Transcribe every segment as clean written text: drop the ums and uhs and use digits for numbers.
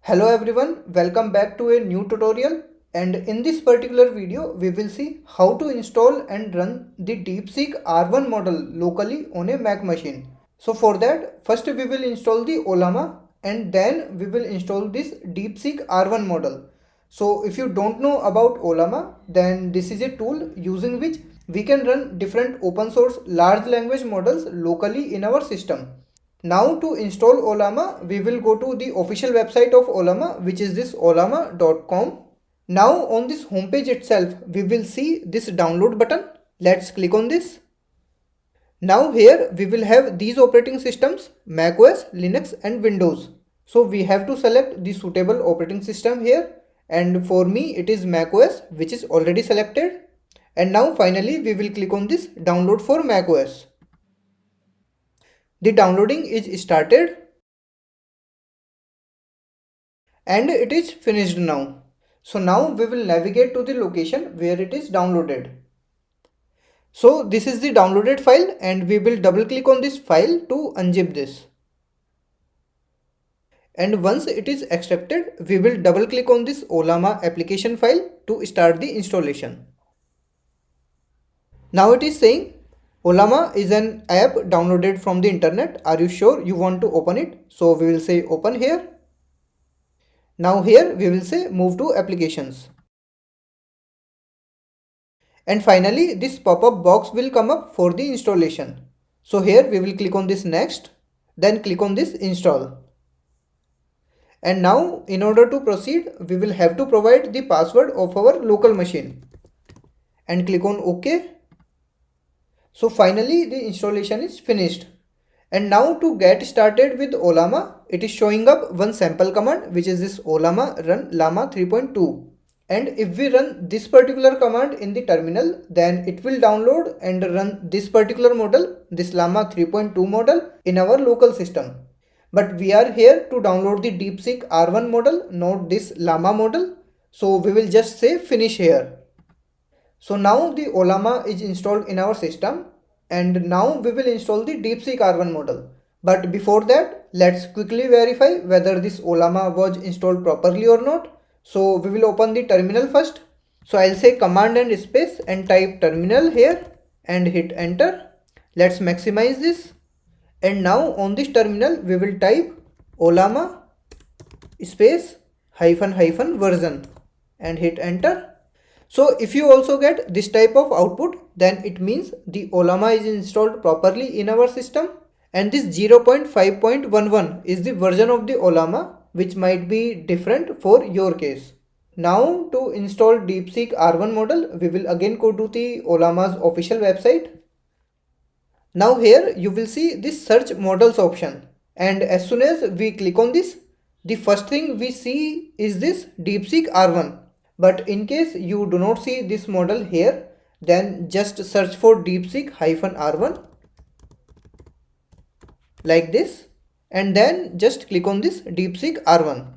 Hello everyone, welcome back to a new tutorial, and in this particular video we will see how to install and run the DeepSeek R1 model locally on a Mac machine. So for that, first we will install the Ollama and then we will install this DeepSeek R1 model. So if you don't know about Ollama, then this is a tool using which we can run different open source large language models locally in our system. Now to install Ollama, we will go to the official website of Ollama, which is this ollama.com. Now on this homepage itself, we will see this download button. Let's click on this. Now here we will have these operating systems, macOS, Linux and Windows. So we have to select the suitable operating system here, and for me it is macOS, which is already selected. And now finally we will click on this download for macOS. The downloading is started and it is finished now. So now we will navigate to the location where it is downloaded. So this is the downloaded file and we will double click on this file to unzip this. And once it is extracted, we will double click on this Ollama application file to start the installation. Now it is saying Ollama is an app downloaded from the internet. Are you sure you want to open it? So we will say open here. Now here we will say move to applications. And finally this pop-up box will come up for the installation. So here we will click on this next, then click on this install. And now in order to proceed, we will have to provide the password of our local machine and click on OK. So finally the installation is finished. And now to get started with Ollama, it is showing up one sample command, which is this Ollama run llama 3.2. And if we run this particular command in the terminal, then it will download and run this particular model, this llama 3.2 model in our local system. But we are here to download the DeepSeek R1 model, not this llama model. So we will just say finish here. So now the Ollama is installed in our system, and now we will install the DeepSeek R1 model. But before that, let's quickly verify whether this Ollama was installed properly or not. So we will open the terminal first. So I'll say command and space and type terminal here and hit enter. Let's maximize this. And now on this terminal we will type Ollama space -- version and hit enter. So if you also get this type of output, then it means the Ollama is installed properly in our system, and this 0.5.11 is the version of the Ollama, which might be different for your case. Now to install DeepSeek R1 model, we will again go to the Ollama's official website. Now here you will see this search models option, and as soon as we click on this, the first thing we see is this DeepSeek R1. But in case you do not see this model here, then just search for DeepSeek -R1 like this, and then just click on this DeepSeek R1.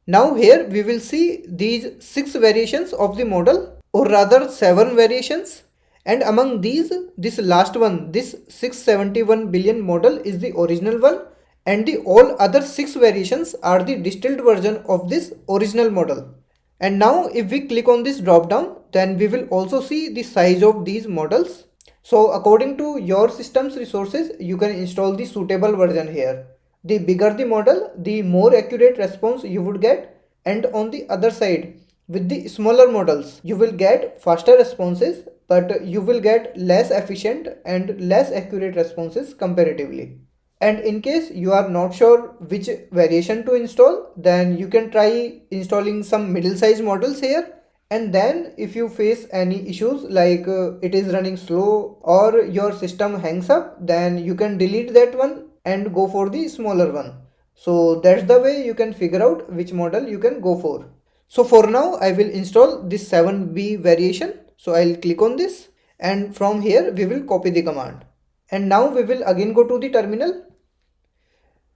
Now here we will see these 6 variations of the model, or rather 7 variations, and among these, this last one, this 671 billion model is the original one, and the all other 6 variations are the distilled version of this original model. And now if we click on this drop down, then we will also see the size of these models. So according to your system's resources, you can install the suitable version here. The bigger the model, the more accurate response you would get. And on the other side, with the smaller models, you will get faster responses, but you will get less efficient and less accurate responses comparatively. And in case you are not sure which variation to install, then you can try installing some middle-sized models here. And then if you face any issues like it is running slow or your system hangs up, then you can delete that one and go for the smaller one. So that's the way you can figure out which model you can go for. So for now I will install this 7B variation. So I'll click on this, and from here we will copy the command. And now we will again go to the terminal.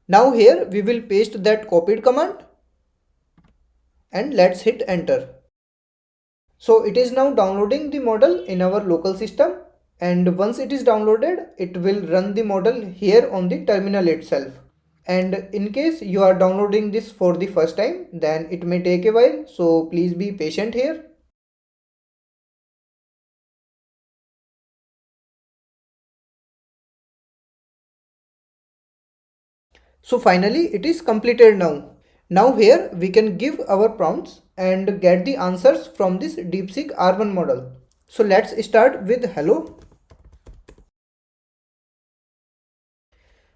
Now here we will paste that copied command and let's hit enter. So it is now downloading the model in our local system, and once it is downloaded, it will run the model here on the terminal itself. And in case you are downloading this for the first time, then it may take a while, so please be patient here. So finally it is completed now. Now here we can give our prompts and get the answers from this DeepSeek R1 model. So let's start with hello.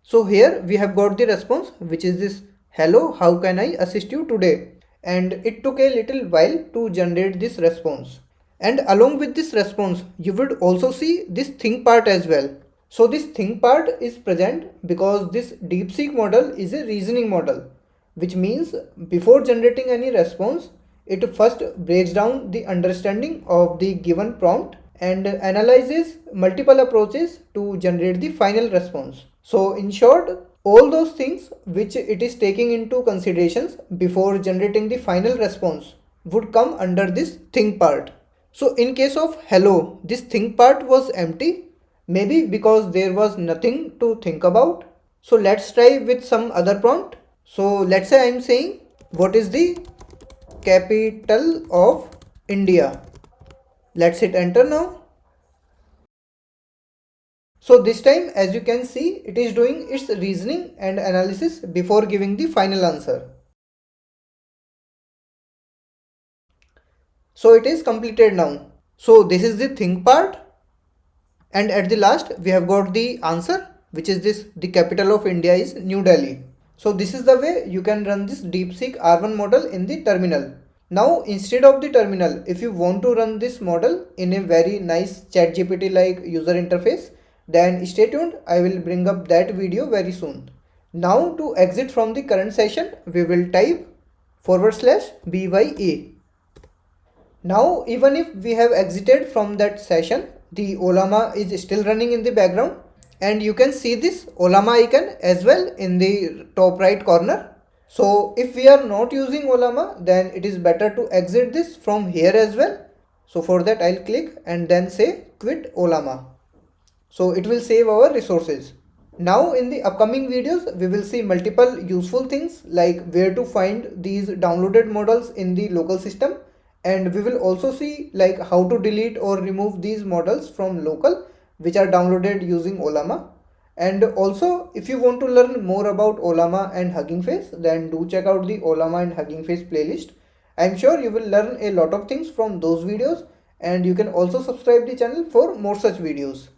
So here we have got the response, which is this: hello, how can I assist you today? And it took a little while to generate this response. And along with this response, you would also see this think part as well. So this think part is present because this DeepSeek model is a reasoning model, which means before generating any response, it first breaks down the understanding of the given prompt and analyzes multiple approaches to generate the final response. So in short, all those things which it is taking into considerations before generating the final response would come under this think part. So in case of hello, this think part was empty, maybe because there was nothing to think about. So let's try with some other prompt. So let's say I'm saying, what is the capital of India? Let's hit enter now. So this time, as you can see, it is doing its reasoning and analysis before giving the final answer. So it is completed now. So this is the think part. And at the last, we have got the answer, which is this: the capital of India is New Delhi. So this is the way you can run this DeepSeek R1 model in the terminal. Now instead of the terminal, if you want to run this model in a very nice ChatGPT like user interface, then stay tuned, I will bring up that video very soon. Now to exit from the current session, we will type /BYA. Now even if we have exited from that session, the Ollama is still running in the background, and you can see this Ollama icon as well in the top right corner. So if we are not using Ollama, then it is better to exit this from here as well. So for that I'll click and then say quit Ollama. So it will save our resources. Now in the upcoming videos, we will see multiple useful things like where to find these downloaded models in the local system, and we will also see like how to delete or remove these models from local which are downloaded using Ollama. And also, if you want to learn more about Ollama and Hugging Face, then do check out the Ollama and Hugging Face playlist. I'm sure you will learn a lot of things from those videos, and you can also subscribe the channel for more such videos.